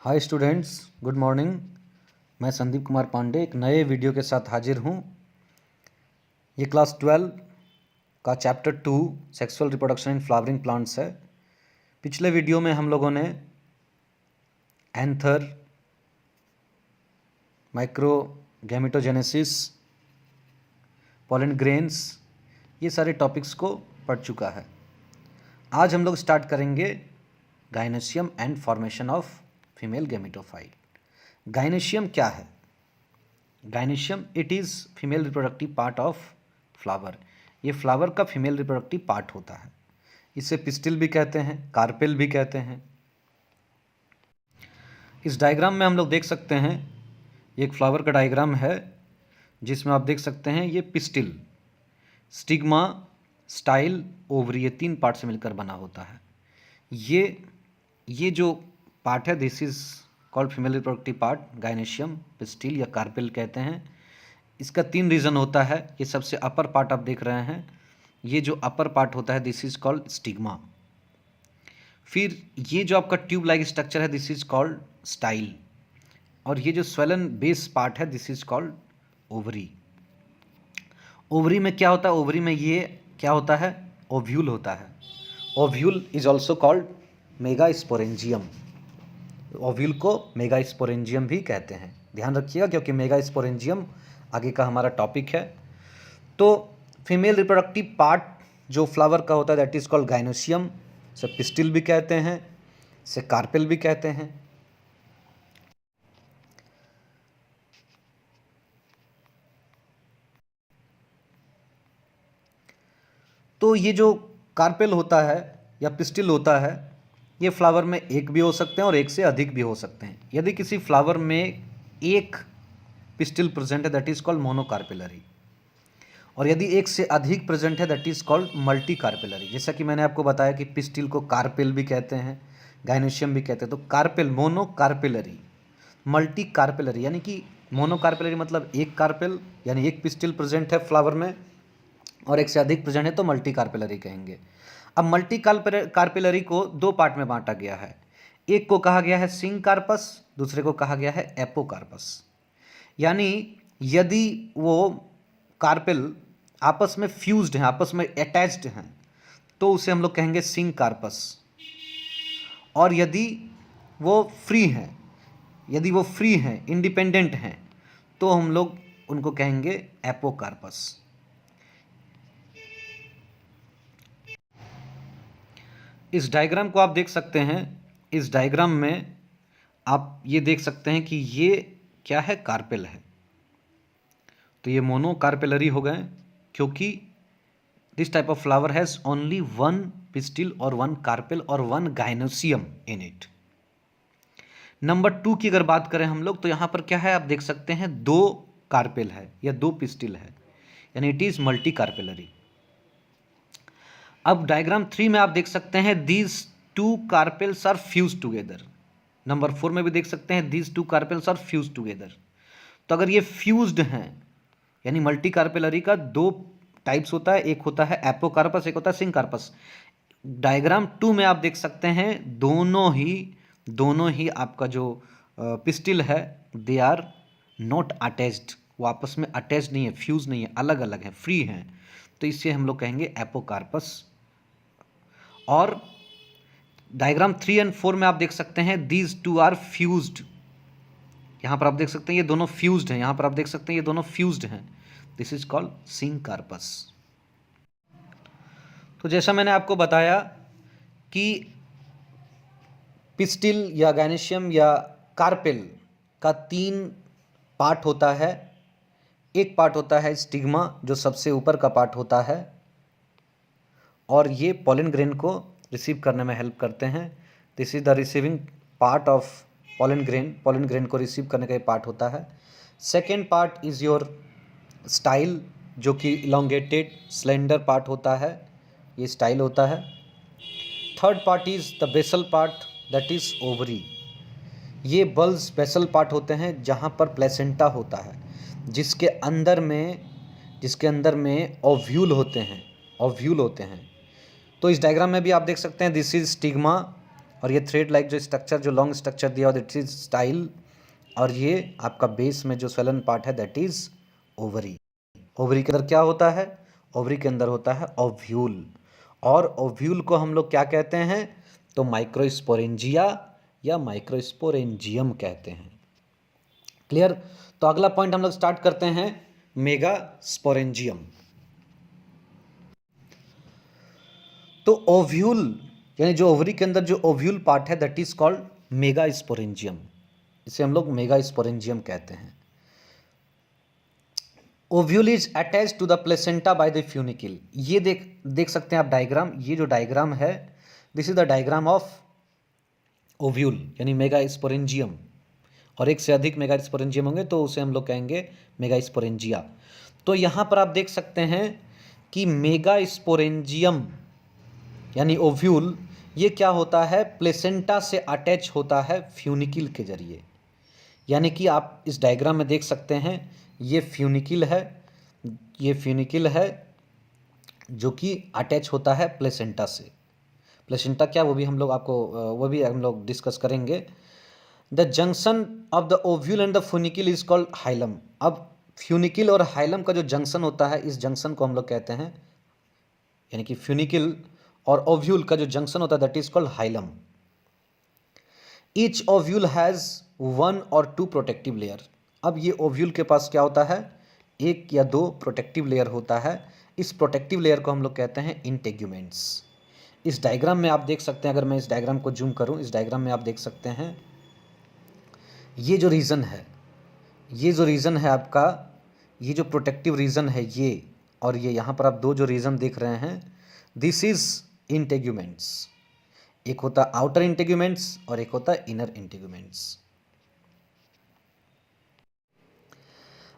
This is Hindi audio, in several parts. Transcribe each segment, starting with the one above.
Hi students, good morning. मैं संदीप कुमार पांडे एक नए वीडियो के साथ हाजिर हूँ। ये क्लास 12 का chapter 2 sexual reproduction in flowering plants है। पिछले वीडियो में हम लोगों ने एंथर, माइक्रोगैमेटोजेनेसिस, पॉलन ग्रेन्स, ये सारे टॉपिक्स को पढ़ चुका है। आज हम लोग स्टार्ट करेंगे gynoecium and formation of female gametophyte. Gynoecium क्या है? Gynoecium it is female reproductive part of flower. ये फ्लावर का फीमेल रिप्रोडक्टिव पार्ट होता है। इसे पिस्टिल भी कहते हैं, कार्पेल भी कहते हैं। इस डायग्राम में हम लोग देख सकते हैं, ये एक फ्लावर का डायग्राम है जिसमें आप देख सकते हैं ये पिस्टिल, स्टिग्मा, स्टाइल, ओवरी, ये 3 पार्ट से मिलकर बना होता है। ये जो पार्ट है this is called female reproductive part, gynoecium, pistil या कार्पेल कहते हैं। इसका 3 रीजन होता है। ये सबसे अपर पार्ट आप देख रहे हैं, ये जो अपर पार्ट होता है दिस इज कॉल्ड स्टिग्मा। फिर ये जो आपका ट्यूब लाइक स्ट्रक्चर है दिस इज कॉल्ड स्टाइल, और ये जो स्वेलन बेस पार्ट है this is called ovary. Ovary में क्या होता है? ओवरी में ये क्या होता है? ओव्यूल होता है। Ovule is also called megasporangium. Ovule को मेगास्पोरेंजियम भी कहते हैं। ध्यान रखिएगा क्योंकि मेगास्पोरेंजियम आगे का हमारा टॉपिक है। तो फीमेल रिप्रोडक्टिव पार्ट जो फ्लावर का होता है दैट इज कॉल्ड गाइनोसियम। से पिस्टिल भी कहते हैं, से कार्पेल भी कहते हैं। तो ये जो कार्पेल होता है या पिस्टिल होता है, ये फ्लावर में एक भी हो सकते हैं और एक से अधिक भी हो सकते हैं। यदि किसी फ्लावर में एक पिस्टिल प्रेजेंट है दैट इज कॉल्ड मोनोकार्पेलरी, और यदि एक से अधिक प्रेजेंट है that is called multi carpellary. जैसा कि मैंने आपको बताया कि पिस्टिल को कार्पेल भी कहते हैं, गाइनोसियम भी कहते हैं। तो कार्पेल, मोनोकार्पेलरी, मल्टी कार्पेलरी, यानी कि मोनोकार्पेलरी मतलब एक कार्पेल यानी एक पिस्टिल प्रेजेंट है फ्लावर में, और एक से अधिक प्रेजेंट है तो मल्टी कार्पेलरी कहेंगे। अब मल्टी कार्पेलरी को 2 पार्ट में बांटा गया है। एक को कहा गया है सिंकार्पस, दूसरे को कहा गया है एपोकार्पस। यानी यदि वो कार्पेल आपस में फ्यूज्ड हैं, आपस में अटैच्ड हैं, तो उसे हम लोग कहेंगे सिंकार्पस। और यदि वो फ्री हैं, इंडिपेंडेंट हैं, तो हम लोग उनको कहेंगे एपोकार्पस। इस डायग्राम को आप देख सकते हैं। इस डायग्राम में आप ये देख सकते हैं कि ये क्या है? कार्पेल है। तो ये मोनोकार्पेलरी हो गए क्योंकि this type of flower has only 1 pistil और 1 कार्पेल और 1 गाइनोसियम इन इट। नंबर 2 की अगर बात करें हम लोग, तो यहां पर क्या है? आप देख सकते हैं 2 कार्पेल है या 2 पिस्टिल है, यानी इट इज मल्टी कार्पेलरी। अब डायग्राम 3 में आप देख सकते हैं these 2 carpels are fuse together. Number 4 में भी देख सकते हैं these 2 carpels are fuse together. तो अगर ये फ्यूज्ड हैं, यानी मल्टी कार्पेलरी का 2 टाइप्स होता है, एक होता है एपोकार्पस, एक होता है सिंकार्पस। डायग्राम 2 में आप देख सकते हैं दोनों ही आपका जो पिस्टिल है दे आर नॉट अटैच्ड, वो आपस में अटैच्ड नहीं है, फ्यूज नहीं है, अलग अलग है, फ्री हैं। तो इसे हम लोग कहेंगे एपोकार्पस। और डायग्राम 3 और 4 में आप देख सकते हैं दीज 2 आर फ्यूज्ड। यहां पर आप देख सकते हैं ये दोनों फ्यूज्ड हैं, यहां पर आप देख सकते हैं ये दोनों फ्यूज्ड हैं। This is called syncarpous. तो जैसा मैंने आपको बताया कि पिस्टिल या गाइनोसियम या कार्पेल का 3 पार्ट होता है। एक पार्ट होता है स्टिग्मा जो सबसे ऊपर का पार्ट होता है, और ये पॉलन ग्रेन को रिसीव करने में हेल्प करते हैं। This is the receiving part of pollen grain को रिसीव करने का ये पार्ट होता है। Second part is your style जो कि इलोंगेटेड स्लेंडर पार्ट होता है, ये स्टाइल होता है। Third part is the basal part that is ovary. ये बल्ज बेसल पार्ट होते हैं जहाँ पर प्लेसेंटा होता है, जिसके अंदर में ओव्यूल होते हैं। तो इस डायग्राम में भी आप देख सकते हैं दिस इज स्टिग्मा और ये थ्रेड लाइक जो स्ट्रक्चर, जो लॉन्ग स्ट्रक्चर दिया हुआ दैट इज स्टाइल, और ये आपका बेस में जो स्वेलन पार्ट है दैट इज ओवरी। ओवरी के अंदर क्या होता है? ओवरी के अंदर होता है ओव्यूल, और ओव्यूल को हम लोग क्या कहते हैं? तो माइक्रोस्पोरेंजिया या माइक्रोस्पोरेंजियम कहते हैं। क्लियर? तो अगला पॉइंट हम लोग स्टार्ट करते हैं, मेगास्पोरेंजियम। तो ओव्यूल यानी जो ओवरी के अंदर जो ओव्यूल पार्ट है दैट इज कॉल्ड मेगास्पोरेंजियम, इसे हम लोग मेगास्पोरेंजियम कहते हैं। Ovule is attached to the placenta by the funicle. ये देख सकते हैं आप डायग्राम, ये जो डायग्राम है this is the diagram of ovule यानी मेगास्पोरेंजियम, और एक से अधिक मेगास्पोरेंजियम होंगे तो उसे हम लोग कहेंगे मेगास्पोरेंजिया। तो यहाँ पर आप देख सकते हैं कि मेगास्पोरेंजियम यानी ओव्यूल ये क्या होता है? प्लेसेंटा से अटैच होता है फ्यूनिकल के जरिए। यानी कि आप इस डायग्राम में देख सकते हैं ये फ्यूनिकल है, ये फ्यूनिकल है जो कि अटैच होता है प्लेसेंटा से। प्लेसेंटा क्या, वो भी हम लोग डिस्कस करेंगे। The junction of the ovule and the funicle is called hilum. अब फ्यूनिकल और हाइलम का जो जंक्शन होता है, इस जंक्शन को हम लोग कहते हैं, यानी कि फ्यूनिकल और ओव्यूल का जो जंक्शन होता है that is called hilum. Each ovule has 1 और 2 प्रोटेक्टिव लेयर। अब ये ओव्यूल के पास क्या होता है? 1 या 2 प्रोटेक्टिव लेयर होता है। इस प्रोटेक्टिव लेयर को हम लोग कहते हैं इंटेग्यूमेंट्स। इस डायग्राम में आप देख सकते हैं, अगर मैं इस डायग्राम को जूम करूं, इस डायग्राम में आप देख सकते हैं ये जो रीजन है, ये जो रीजन है आपका, ये जो प्रोटेक्टिव रीजन है ये, और ये यहाँ पर आप 2 जो रीजन देख रहे हैं दिस इज इंटेग्यूमेंट्स। एक होता है आउटर इंटेग्यूमेंट्स और एक होता है इनर इंटेग्यूमेंट्स।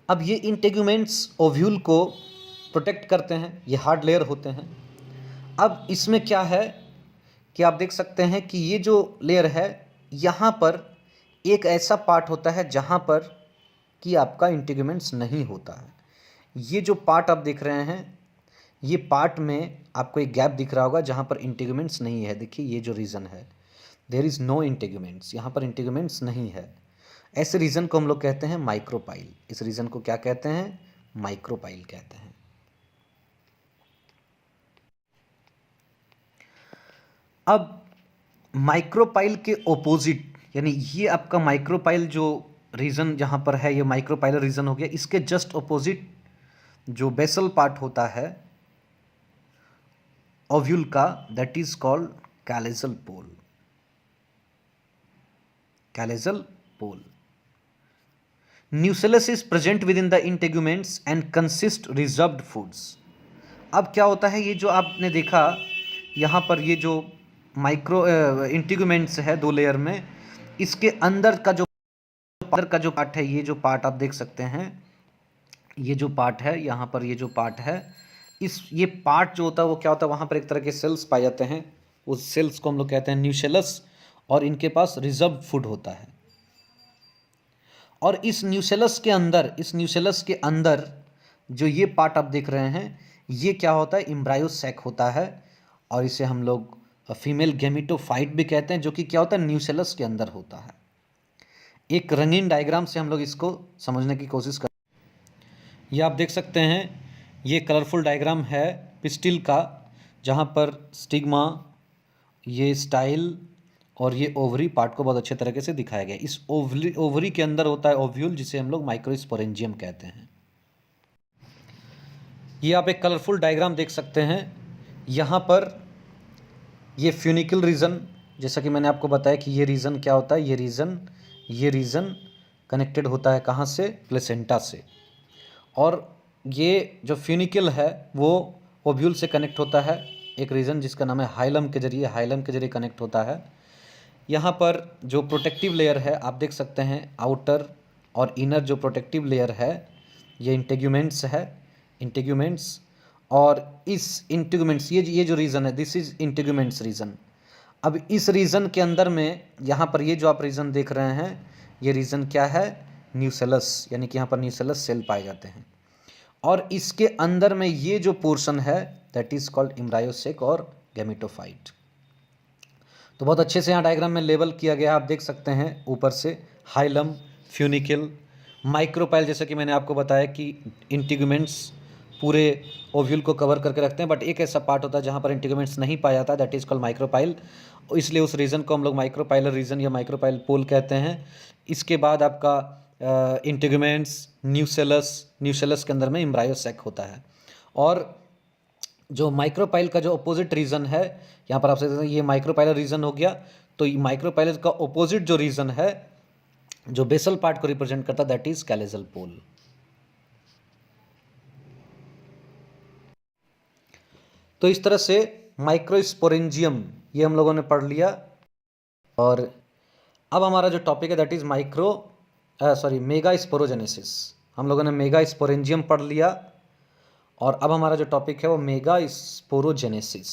अब ये इंटेग्यूमेंट्स ओव्यूल को प्रोटेक्ट करते हैं, ये हार्ड लेयर होते हैं। अब इसमें क्या है कि आप देख सकते हैं कि ये जो लेयर है यहाँ पर एक ऐसा पार्ट होता है जहाँ पर कि आपका इंटेग्यूमेंट्स नहीं होता है। ये जो पार्ट आप देख रहे हैं, ये पार्ट में आपको एक गैप दिख रहा होगा जहाँ पर इंटेग्यूमेंट्स नहीं है। देखिए ये जो रीजन है देयर इज़ नो इंटेग्यूमेंट्स, यहाँ पर इंटेग्यूमेंट्स नहीं है। ऐसे रीजन को हम लोग कहते हैं माइक्रोपाइल। इस रीजन को क्या कहते हैं? माइक्रोपाइल कहते हैं। अब माइक्रोपाइल के ओपोजिट, यानी ये आपका माइक्रोपाइल जो रीजन जहाँ पर है ये माइक्रोपाइलर रीजन हो गया, इसके जस्ट ओपोजिट जो बेसल पार्ट होता है ओव्यूल का that is called chalazal pole. Chalazal pole. Nucellus is present within the integuments and consist reserved foods. अब क्या होता है, ये जो आपने देखा यहाँ पर ये जो माइक्रो इंटेग्यूमेंट्स है 2 लेयर में, इसके अंदर का जो पार्ट है, ये जो पार्ट आप देख सकते हैं, ये जो पार्ट है यहाँ पर, ये जो पार्ट है, ये पार्ट जो होता है वो क्या होता है, वहाँ पर एक तरह के सेल्स पाए जाते हैं। उस सेल्स को हम लोग कहते हैं न्यूसेलस, और इनके पास रिजर्व फूड होता है। और इस न्यूसेलस के अंदर जो ये पार्ट आप देख रहे हैं, ये क्या होता है? एम्ब्रायोसैक होता है, और इसे हम लोग फीमेल गैमेटोफाइट भी कहते हैं, जो कि क्या होता है? न्यूसेलस के अंदर होता है। एक रंगीन डायग्राम से हम लोग इसको समझने की कोशिश कर, ये आप देख सकते हैं, ये कलरफुल डायग्राम है पिस्टिल का, जहाँ पर स्टिग्मा, ये स्टाइल और ये ओवरी पार्ट को बहुत अच्छे तरीके से दिखाया गया। इस ओवरी के अंदर होता है ओव्यूल, जिसे हम लोग माइक्रोस्पोरेंजियम कहते हैं। ये आप एक कलरफुल डायग्राम देख सकते हैं। यहाँ पर ये फ्यूनिकल रीजन, जैसा कि मैंने आपको बताया कि ये रीजन क्या होता है, ये रीजन कनेक्टेड होता है कहाँ से? प्लेसेंटा से। और ये जो फ्यूनिकल है वो ओव्यूल से कनेक्ट होता है, एक रीजन जिसका नाम है हाइलम के जरिए कनेक्ट होता है। यहाँ पर जो प्रोटेक्टिव लेयर है आप देख सकते हैं, आउटर और इनर जो प्रोटेक्टिव लेयर है ये इंटेग्यूमेंट्स, और इस इंटेग्यूमेंट्स ये जो रीजन है दिस इज इंटेग्यूमेंट्स रीजन। अब इस रीजन के अंदर में यहाँ पर ये जो आप रीजन देख रहे हैं, ये रीजन क्या है? न्यूसेलस, यानी कि यहाँ पर न्यूसेलस सेल पाए जाते हैं। और इसके अंदर में ये जो पोर्शन है दैट इज कॉल्ड एम्ब्रायोसेक और गैमेटोफाइट। तो बहुत अच्छे से यहाँ डायग्राम में लेबल किया गया है, आप देख सकते हैं ऊपर से हाइलम, फ्यूनिकल, माइक्रोपाइल, जैसे कि मैंने आपको बताया कि इंटीगुमेंट्स पूरे ओव्यूल को कवर करके रखते हैं, बट एक ऐसा पार्ट होता है जहाँ पर इंटीगुमेंट्स नहीं पाया जाता, दैट इज़ कॉल्ड माइक्रोपाइल, इसलिए उस रीजन को हम लोग माइक्रोपाइलर रीजन या माइक्रोपाइल पोल कहते हैं। इसके बाद आपका इंटीगुमेंट्स, न्यूसेलस के अंदर में एम्ब्रायोसैक होता है। और जो माइक्रोपाइल का जो अपोजिट रीजन है, यहाँ पर आप देख सकते हैं ये माइक्रोपाइलर रीजन हो गया, तो माइक्रोपाइलर का अपोजिट जो रीजन है जो बेसल पार्ट को रिप्रेजेंट करता है दैट इज कैलेजल पोल। तो इस तरह से माइक्रोस्पोरेंजियम ये हम लोगों ने पढ़ लिया। और अब हमारा जो टॉपिक है दैट इज मेगास्पोरोजेनेसिस। हम लोगों ने मेगास्पोरेंजियम पढ़ लिया और अब हमारा जो टॉपिक है वो मेगास्पोरोजेनेसिस।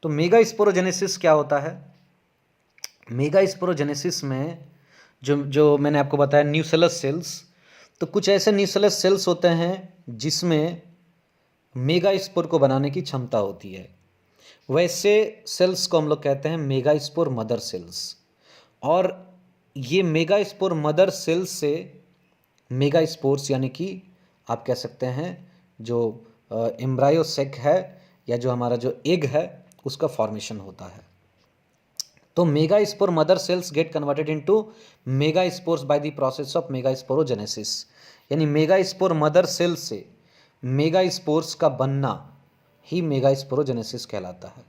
तो मेगास्पोरोजेनेसिस क्या होता है? मेगास्पोरोजेनेसिस में जो मैंने आपको बताया न्यूसेलस सेल्स, तो कुछ ऐसे न्यूसेलस सेल्स होते हैं जिसमें मेगास्पोर को बनाने की क्षमता होती है। वैसे सेल्स को हम लोग कहते हैं मेगास्पोर मदर सेल्स। और ये मेगास्पोर मदर सेल्स से मेगास्पोर्स यानी कि आप कह सकते हैं जो एम्ब्रायोसेक है या जो हमारा जो एग है उसका फॉर्मेशन होता है। तो megaspore mother cells get converted into megaspores by the process of megasporogenesis, यानी मेगास्पोर मदर सेल से मेगास्पोर्स का बनना ही मेगास्पोरोजेनेसिस कहलाता है।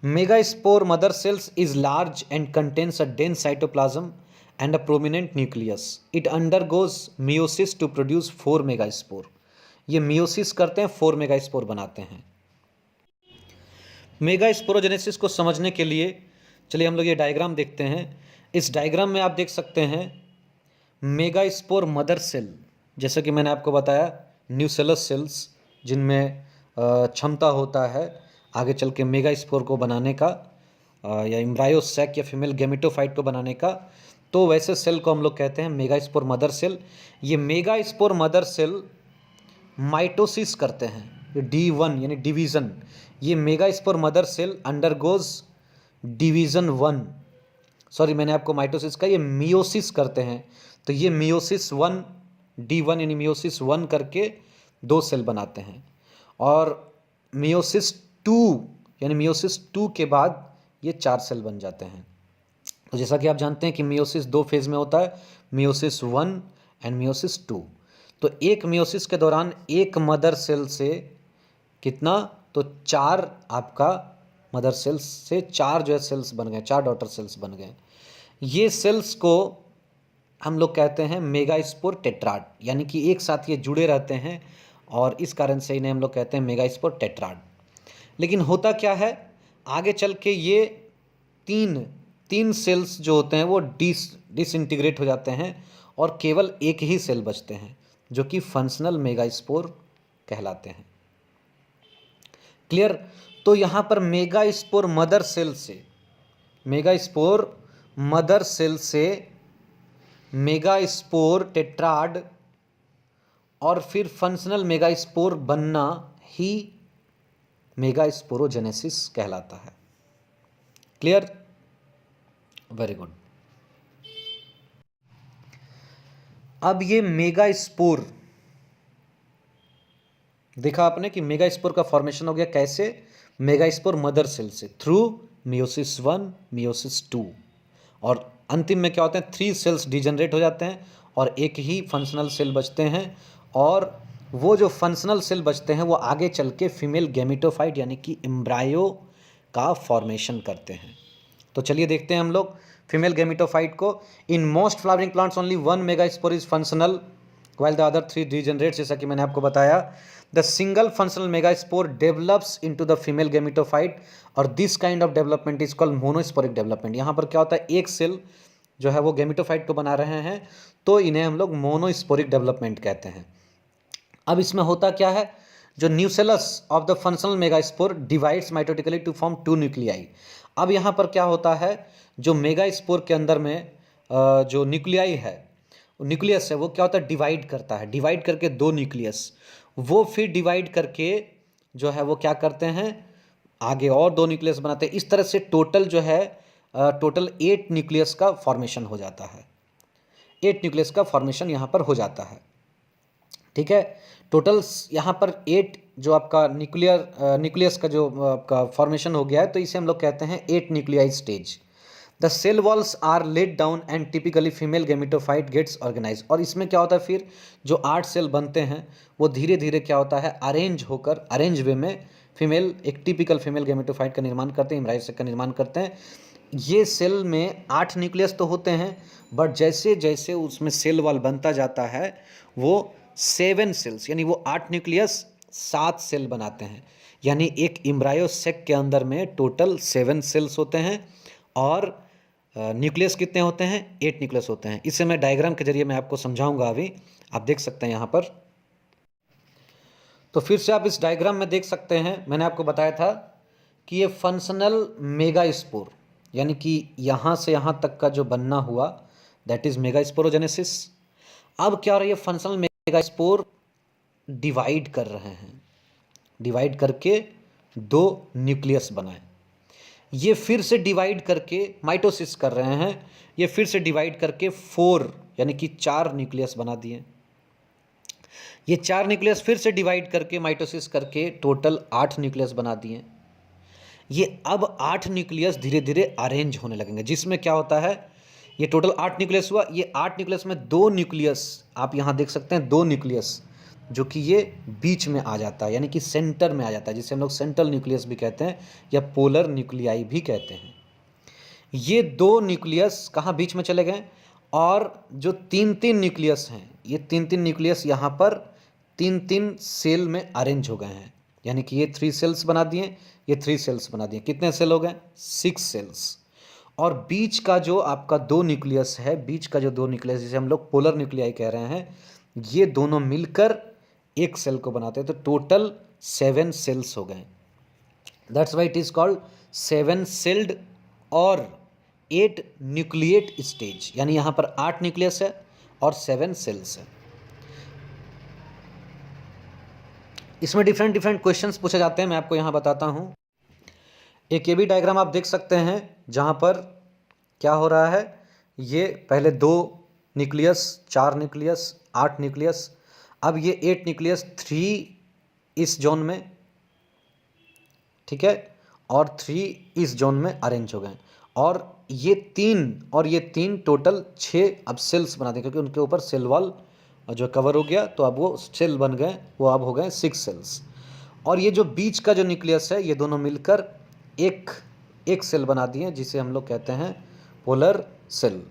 Megaspore mother cells is large and contains a dense cytoplasm and a prominent nucleus. It undergoes meiosis to produce 4 megaspore. ये meiosis करते हैं, 4 मेगास्पोर बनाते हैं। मेगास्पोरोजेनेसिस को समझने के लिए चलिए हम लोग ये डायग्राम देखते हैं। इस डायग्राम में आप देख सकते हैं मेगास्पोर मदर सेल, जैसे कि मैंने आपको बताया न्यूसेलस सेल्स जिनमें क्षमता होता है आगे चल के मेगास्पोर को बनाने का या एम्ब्रायोसैक या फीमेल गैमेटोफाइट को बनाने का, तो वैसे सेल को हम लोग कहते हैं मेगास्पोर मदर सेल। ये मेगास्पोर मदर सेल माइटोसिस करते हैं, D1 यानी डिवीज़न। ये megaspore mother cell undergoes division 1, sorry मैंने आपको माइटोसिस का, ये मियोसिस करते हैं। तो ये मियोसिस 1 D1 यानी मियोसिस 1 करके 2 सेल बनाते हैं। और मियोसिस 2 यानी मियोसिस 2 के बाद ये 4 सेल बन जाते हैं। तो जैसा कि आप जानते हैं कि मियोसिस 2 फेज में होता है, मियोसिस 1 एंड मियोसिस 2। तो एक मियोसिस के दौरान एक मदर सेल से कितना, तो 4 आपका मदर सेल्स से 4 जो है सेल्स बन गए, 4 डॉटर सेल्स बन गए। ये सेल्स को हम लोग कहते हैं मेगास्पोर टेट्राड, यानी कि एक साथ ये जुड़े रहते हैं और इस कारण से इन्हें हम लोग कहते हैं मेगास्पोर टेट्राड। लेकिन होता क्या है, आगे चल के ये तीन सेल्स जो होते हैं वो डिसइंटीग्रेट हो जाते हैं और केवल एक ही सेल बचते हैं जो कि फंक्शनल मेगास्पोर कहलाते हैं। क्लियर? तो यहाँ पर मेगास्पोर मदर सेल से मेगास्पोर टेट्राड और फिर फंक्शनल मेगास्पोर बनना ही मेगास्पोरोजेनेसिस कहलाता है। क्लियर? Very good. अब ये मेगास्पोर देखा आपने कि मेगास्पोर का फॉर्मेशन हो गया कैसे, मेगास्पोर मदर सेल से थ्रू मियोसिस 1 मियोसिस 2, और अंतिम में क्या होते हैं 3 सेल्स डिजनरेट हो जाते हैं और एक ही फंक्शनल सेल बचते हैं। और वो जो फंक्शनल सेल बचते हैं वो आगे चल के फीमेल गैमेटोफाइट यानी कि एम्ब्रायो का फॉर्मेशन करते हैं। तो चलिए देखते हैं हम लोग फीमेल गैमेटोफाइट को। In most flowering plants only 1 megaspore is functional while the other 3 degenerate. जैसा कि मैंने आपको बताया the single functional megaspore develops into the female gametophyte और this kind of development is called monosporic development. यहाँ पर क्या होता है, एक सेल जो है वो गैमेटोफाइट को बना रहे हैं तो इन्हें हम लोग मोनोस्पोरिक डेवलपमेंट कहते हैं। अब इसमें होता क्या है, जो nucellus of the functional megaspore divides mitotically to form 2 nuclei. अब यहाँ पर क्या होता है, जो मेगास्पोर के अंदर में जो न्यूक्लियाई है, न्यूक्लियस है, वो क्या होता है डिवाइड करता है, डिवाइड करके 2 न्यूक्लियस, वो फिर डिवाइड करके जो है वो क्या करते हैं, आगे और 2 न्यूक्लियस बनाते हैं। इस तरह से टोटल जो है टोटल 8 न्यूक्लियस का फॉर्मेशन हो जाता है। 8 न्यूक्लियस का फॉर्मेशन यहाँ पर हो जाता है। ठीक है, टोटल यहाँ पर 8 जो आपका न्यूक्लियस का जो आपका फॉर्मेशन हो गया है, तो इसे हम लोग कहते हैं 8 nuclei stage. The cell walls are laid down and typically female gametophyte gets organise. और इसमें क्या होता है, फिर जो 8 सेल बनते हैं वो धीरे धीरे क्या होता है, अरेंज होकर, अरेंज वे में फीमेल, एक टिपिकल फीमेल गेमेटोफाइट का निर्माण करते हैं, एम्ब्रायोसाइट का निर्माण करते हैं। ये सेल में 8 न्यूक्लियस तो होते हैं, बट जैसे जैसे उसमें सेल वॉल बनता जाता है वो 7 सेल्स, यानी वो 8 न्यूक्लियस 7 सेल बनाते हैं। यानी एक एम्ब्रायोसेक के अंदर में टोटल 7 सेल्स होते हैं और न्यूक्लियस कितने होते हैं, 8 न्यूक्लियस होते हैं। इसे मैं डायग्राम के जरिए मैं आपको समझाऊंगा, अभी आप देख सकते हैं यहाँ पर। तो फिर से आप इस डायग्राम में देख सकते हैं, मैंने आपको बताया था कि ये फंक्शनल मेगास्पोर, यानी कि यहाँ से यहाँ तक का जो बनना हुआ, दैट इज मेगास्पोरोजेनेसिस। अब क्या हो रहा है, ये फंक्शनल मेगास्पोर डिवाइड कर रहे हैं, डिवाइड करके 2 न्यूक्लियस बनाए। ये फिर से डिवाइड करके माइटोसिस कर रहे हैं, ये फिर से डिवाइड करके 4 यानी कि 4 न्यूक्लियस बना दिए। ये 4 न्यूक्लियस फिर से डिवाइड करके माइटोसिस करके टोटल 8 न्यूक्लियस बना दिए। ये अब 8 न्यूक्लियस धीरे धीरे अरेंज होने लगेंगे, जिसमें क्या होता है, ये टोटल 8 न्यूक्लियस हुआ। ये 8 न्यूक्लियस में 2 न्यूक्लियस आप यहाँ देख सकते हैं, 2 न्यूक्लियस जो कि ये बीच में आ जाता है, यानी कि सेंटर में आ जाता है, जिसे हम लोग सेंट्रल न्यूक्लियस भी कहते हैं या पोलर न्यूक्लियाई भी कहते हैं। ये 2 न्यूक्लियस कहाँ बीच में चले गए, और जो 3-3 न्यूक्लियस हैं, ये 3-3 न्यूक्लियस यहाँ पर 3-3 सेल में अरेंज हो गए हैं। यानी कि ये 3 सेल्स बना दिए, ये 3 सेल्स बना दिए। कितने सेल हो गए, 6 सेल्स। और बीच का जो आपका 2 न्यूक्लियस है, बीच का जो 2 न्यूक्लियस जिसे हम लोग पोलर न्यूक्लियाई कह रहे हैं, ये दोनों मिलकर एक सेल को बनाते हैं। तो टोटल 7 सेल्स हो गए। That's why it is called 7 sailed और 8 न्यूक्लिएट स्टेज। यानी यहाँ पर 8 न्यूक्लियस है और 7 सेल्स है। इसमें डिफरेंट डिफरेंट क्वेश्चंस पूछे जाते हैं, मैं आपको यहाँ बताता हूँ। एक ये भी डायग्राम आप देख सकते हैं जहाँ पर क्या हो रहा है, ये पहले 2 न्यूक्लियस, 4 न्यूक्लियस, 8 न्यूक्लियस, अब ये 8 न्यूक्लियस 3 इस जोन में, ठीक है, और 3 इस जोन में अरेंज हो गए। और ये 3 टोटल 6 अब सेल्स बना दें, क्योंकि उनके ऊपर सेल वॉल जो कवर हो गया, तो अब वो सेल बन गए, वो अब हो गए 6 सेल्स। और ये जो बीच का जो न्यूक्लियस है, ये दोनों मिलकर एक सेल बना दिए, जिसे हम लोग कहते हैं पोलर सेल।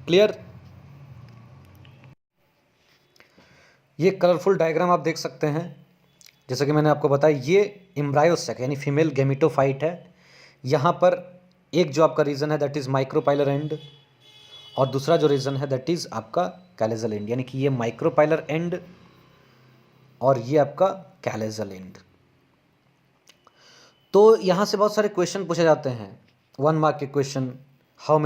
क्लियर। ये कलरफुल डायग्राम आप देख सकते हैं, जैसा कि मैंने आपको बताया, ये एम्ब्रायोसेक यानी फीमेल गेमेटोफाइट है। यहाँ पर एक जो आपका रीजन है दैट इज़ माइक्रोपाइलर एंड, और दूसरा जो रीजन है दैट इज़ आपका कैलेजल एंड। यानी कि ये माइक्रोपाइलर एंड और ये आपका कैलेजल एंड। तो यहाँ से बहुत सारे क्वेश्चन पूछे जाते हैं, 1 मार्क के question. How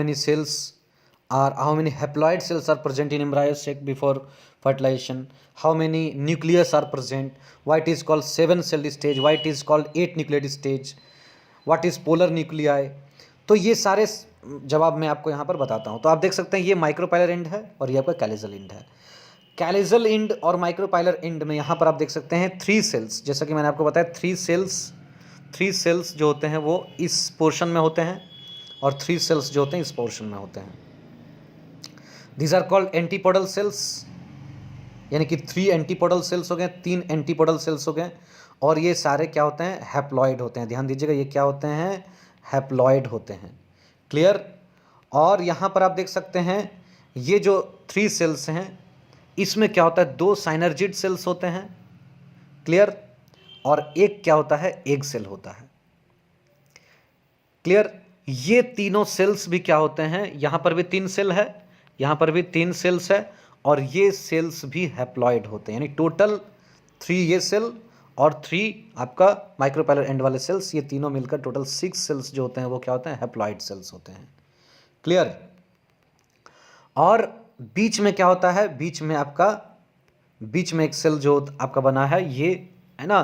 many haploid cells are present in embryo sac before fertilization, how many nucleus are present, why it is called 7 celled stage, why it is called 8 nucleate stage, what is polar nuclei। तो ये सारे जवाब मैं आपको यहाँ पर बताता हूँ। तो आप देख सकते हैं ये माइक्रोपाइलर एंड है और ये आपका कैलेजल एंड है। कैलेजल एंड और माइक्रोपाइलर एंड में यहाँ पर आप देख सकते हैं 3 सेल्स, जैसा कि मैंने आपको बताया 3 सेल्स जो होते हैं वो इस पोर्शन में होते हैं और 3 सेल्स जो होते हैं इस पोर्शन में होते हैं। These are called antipodal cells, यानी कि 3 एंटीपोडल सेल्स हो गए, 3 एंटीपोडल सेल्स हो गए। और ये सारे क्या होते हैं, हैप्लॉइड होते हैं। ध्यान दीजिएगा, ये क्या होते हैं, हैप्लॉइड होते हैं। क्लियर। और यहाँ पर आप देख सकते हैं ये जो 3 सेल्स हैं, इसमें क्या होता है, 2 साइनर्जिड सेल्स होते हैं। क्लियर। और एक क्या होता है, एग सेल होता है। क्लियर। ये तीनों सेल्स भी क्या होते हैं, यहाँ पर भी 3 सेल है, यहाँ पर भी 3 सेल्स है, और ये सेल्स भी हैप्लॉइड होते हैं। यानी टोटल 3 ये सेल और 3 आपका माइक्रोपाइलर एंड वाले सेल्स, ये तीनों मिलकर टोटल 6 सेल्स जो होते हैं वो क्या होते हैं, हैप्लॉइड सेल्स होते हैं। क्लियर। और बीच में क्या होता है, बीच में एक सेल जो आपका बना है, ये है ना,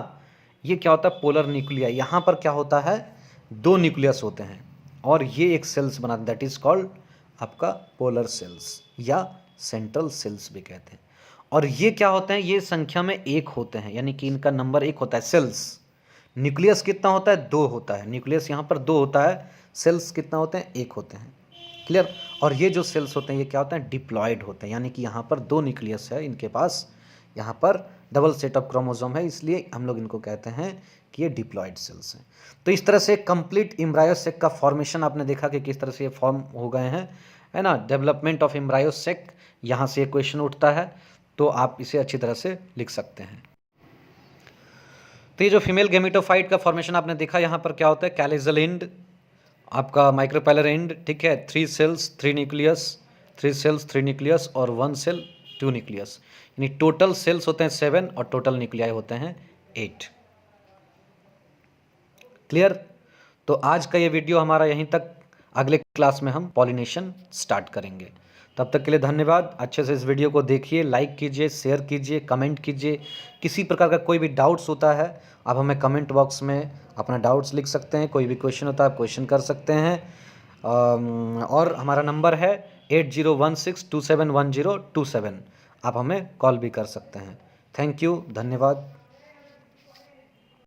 ये क्या होता है, पोलर न्यूक्लिया। यहाँ पर क्या होता है, 2 न्यूक्लियस होते हैं और ये एक सेल्स बनाते हैं, दैट इज कॉल्ड आपका पोलर सेल्स या सेंट्रल सेल्स भी कहते हैं। और ये क्या होते हैं, ये संख्या में 1 होते हैं, यानी कि इनका नंबर 1 होता है। सेल्स, न्यूक्लियस कितना होता है, 2 होता है, न्यूक्लियस यहाँ पर 2 होता है, सेल्स कितना होते हैं, 1 होते हैं। क्लियर। और ये जो सेल्स होते हैं ये क्या होते हैं, डिप्लॉयड होते हैं, यानी कि यहाँ पर 2 न्यूक्लियस है इनके पास, यहाँ पर डबल सेट ऑफ क्रोमोसोम है, इसलिए हम लोग इनको कहते हैं कि ये डिप्लॉयड सेल्स हैं। तो इस तरह से कंप्लीट एम्ब्रायो सेक का फॉर्मेशन आपने देखा कि किस तरह से ये फॉर्म हो गए हैं, है ना। डेवलपमेंट ऑफ एम्ब्रायो सेक, यहाँ से एक क्वेश्चन उठता है, तो आप इसे अच्छी तरह से लिख सकते हैं। तो ये जो फीमेल गेमेटोफाइट का फॉर्मेशन आपने देखा, यहाँ पर क्या होता है, कैलिजल एंड, आपका माइक्रोपेलर एंड, ठीक है, 3 सेल्स 3 न्यूक्लियस, 3 सेल्स 3 न्यूक्लियस और 1 सेल 2 न्यूक्लियस, यानी टोटल सेल्स होते हैं 7 और टोटल न्यूक्लियाई होते हैं 8। क्लियर। तो आज का ये वीडियो हमारा यहीं तक, अगले क्लास में हम पॉलिनेशन स्टार्ट करेंगे। तब तक के लिए धन्यवाद। अच्छे से इस वीडियो को देखिए, लाइक कीजिए, शेयर कीजिए, कमेंट कीजिए। किसी प्रकार का कोई भी डाउट्स होता है आप हमें कमेंट बॉक्स में अपना डाउट्स लिख सकते हैं, कोई भी क्वेश्चन होता है आप क्वेश्चन कर सकते हैं। और हमारा नंबर है 8016271027, आप हमें कॉल भी कर सकते हैं। थैंक यू, धन्यवाद।